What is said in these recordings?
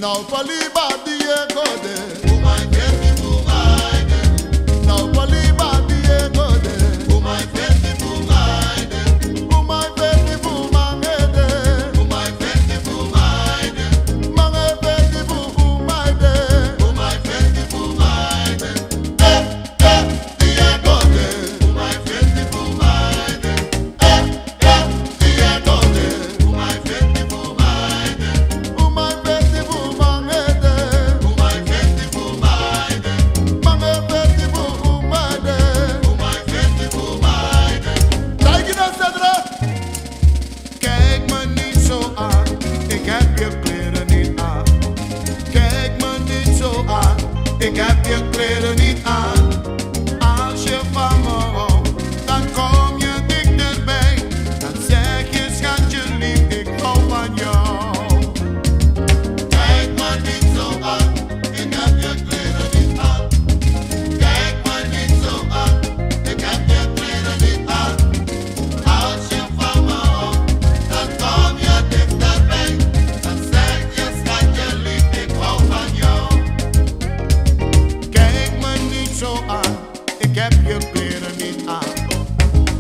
Now Paliba Diego de Umay festi fumayde, Now Paliba Diego de umay festi fumayde, Umay Feti Fumangede umay festi fumayde, Mange Feti Fumayde umay festi fumayde, Diego de umay festi fumayde, Diego de umay festi fumayde, Umay Feti Fumangede umay festi fumayde, Mange Feti Fumayde umay festi fumayde. Taigina Cedra Kijk me niet zo aan, ik heb je kleren niet aan. Kijk me niet zo aan, ik heb je kleren niet aan. Als je van me houdt, dan kom je dichterbij. Dan zeg je schatje lief, ik hou van jou. Kijk me niet zo aan, ik heb je kleren niet aan. Kijk me niet zo aan, ik heb je kleren niet aan. Als je van me houdt, dan kom je dichterbij. Dan zeg je schatje lief, ik hou van jou. Kijk me niet zo aan, ik heb je kleren niet aan.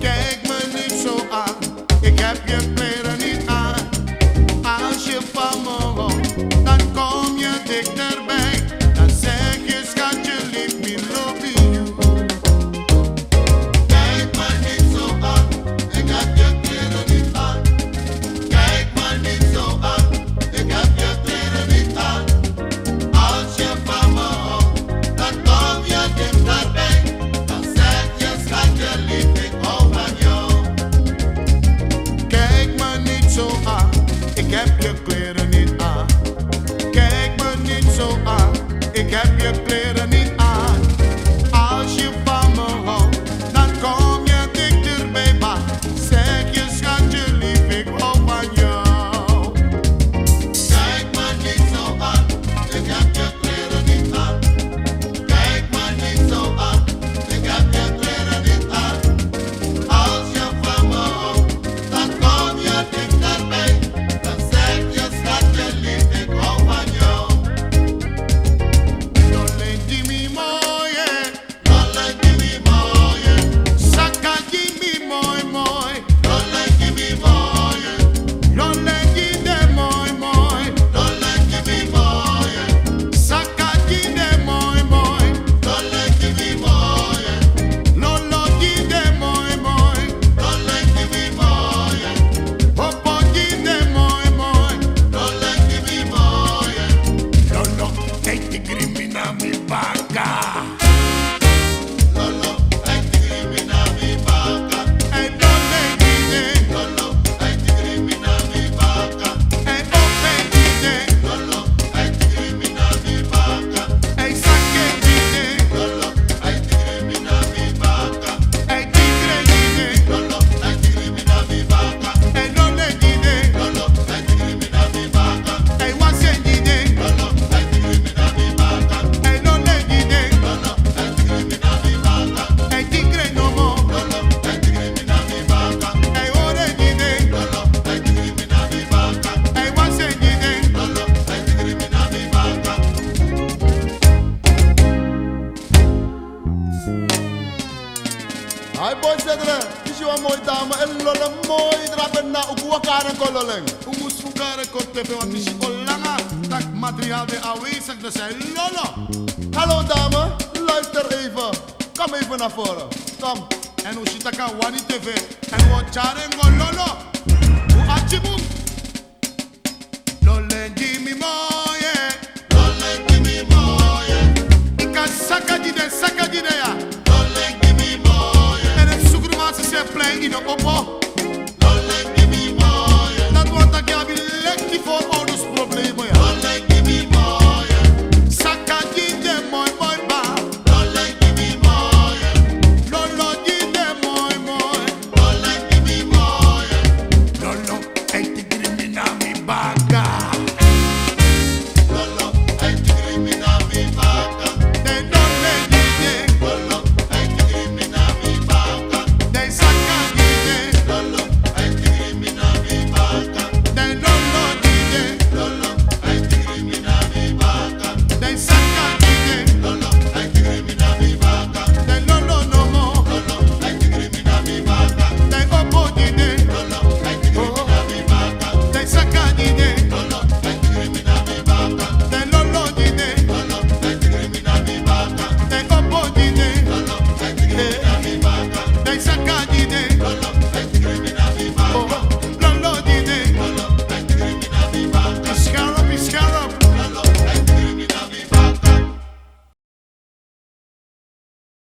Kijk me niet zo aan, ik heb je kleren niet aan. Als je van me houdt, dan kom je dichterbij. Dan zeg je schatje lief, me loving you. Kijk me niet zo aan, ik heb je kleren niet aan. Kijk me niet zo aan, ik heb je kleren niet aan. Als je van me houdt, dan kom je dichterbij. Hai boy sedre, is je een mooi dame en lolle mooi drapen na ukuwakan en kololeng. Umus fugare kot TV, want is al langer dat materiaal weer aanwezig, dus hij lolo. Hallo dame, luister even. Kom even naar voren. Kom. En hoe zit dat aan Wani TV? En wat jaren go lolo? Hoe atjiboom? Lole Jimmy Moye, Lole Jimmy Moye, ika sakadine ya.